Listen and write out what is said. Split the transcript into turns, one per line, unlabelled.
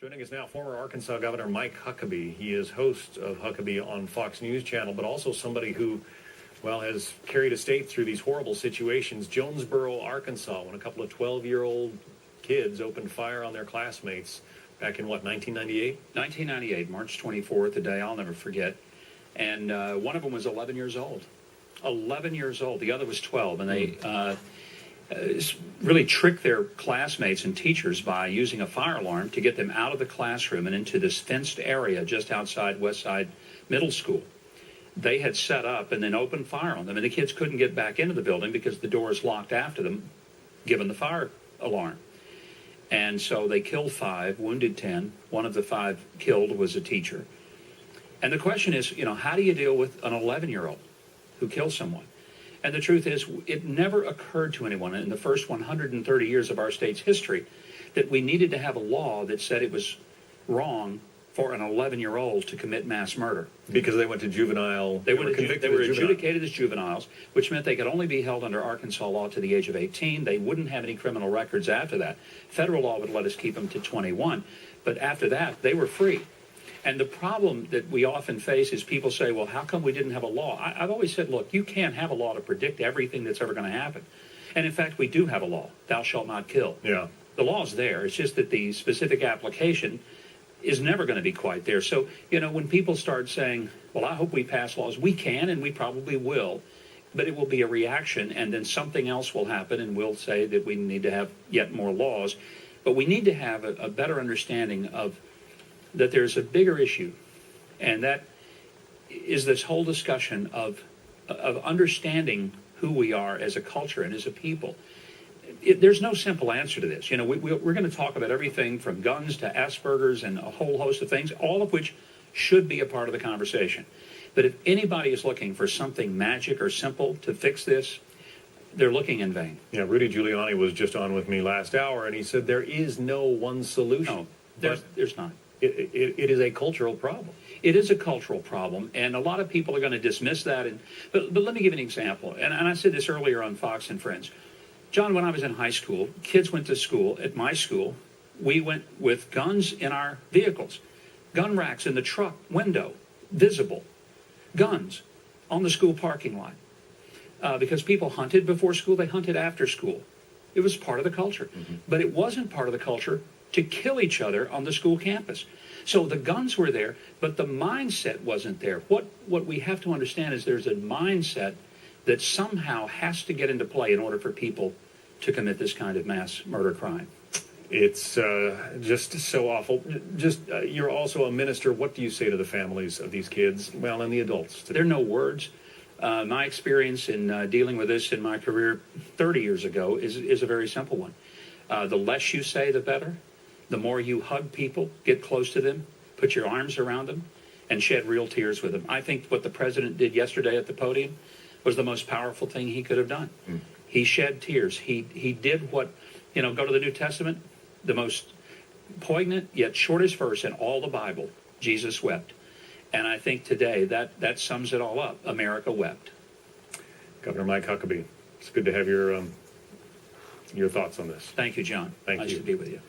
Joining us now, former Arkansas Governor Mike Huckabee. He is host of Huckabee on Fox News Channel, but also somebody who, well, has carried a state through these horrible situations. Jonesboro, Arkansas, when a couple of 12-year-old kids opened fire on their classmates back in, what, 1998?
1998, March 24th, a day I'll never forget. And one of them was 11 years old. 11 years old. The other was 12. And they really tricked their classmates and teachers by using a fire alarm to get them out of the classroom and into this fenced area just outside Westside Middle School. They had set up and then opened fire on them. And the kids couldn't get back into the building because the doors locked after them, given the fire alarm. And so they killed 5, wounded 10. One of the 5 killed was a teacher. And the question is, how do you deal with an 11-year-old who kills someone? And the truth is, it never occurred to anyone in the first 130 years of our state's history that we needed to have a law that said it was wrong for an 11-year-old to commit mass murder.
Because they went to juvenile.
They were adjudicated as juveniles, which meant they could only be held under Arkansas law to the age of 18. They wouldn't have any criminal records after that. Federal law would let us keep them to 21. But after that, they were free. And the problem that we often face is people say, well, how come we didn't have a law? I've always said, look, you can't have a law to predict everything that's ever going to happen. And in fact, we do have a law, thou shalt not kill.
Yeah.
The law's there. It's just that the specific application is never going to be quite there. So, when people start saying, well, I hope we pass laws, we can and we probably will, but it will be a reaction and then something else will happen and we'll say that we need to have yet more laws. But we need to have a better understanding of that there's a bigger issue, and that is this whole discussion of understanding who we are as a culture and as a people. There's no simple answer to this. We're going to talk about everything from guns to Asperger's and a whole host of things, all of which should be a part of the conversation. But if anybody is looking for something magic or simple to fix this, they're looking in vain.
Yeah, Rudy Giuliani was just on with me last hour, and he said there is no one solution.
No, there's not.
It is a cultural problem.
It is a cultural problem, and a lot of people are going to dismiss that. But let me give an example. And I said this earlier on Fox and Friends. John, when I was in high school, kids went to school. At my school, we went with guns in our vehicles. Gun racks in the truck window, visible. Guns on the school parking lot. Because people hunted before school, they hunted after school. It was part of the culture. Mm-hmm. But it wasn't part of the culture to kill each other on the school campus. So the guns were there, but the mindset wasn't there. What we have to understand is there's a mindset that somehow has to get into play in order for people to commit this kind of mass murder crime.
It's just so awful. You're also a minister. What do you say to the families of these kids, well, and the adults?
There are no words. My experience in dealing with this in my career 30 years ago is a very simple one. The less you say, the better. The more you hug people, get close to them, put your arms around them, and shed real tears with them. I think what the president did yesterday at the podium was the most powerful thing he could have done. Mm. He shed tears. He did what, go to the New Testament, the most poignant yet shortest verse in all the Bible, Jesus wept. And I think today that sums it all up. America wept.
Governor Mike Huckabee, it's good to have your thoughts on this.
Thank you, John.
Thank you.
Nice to be with you.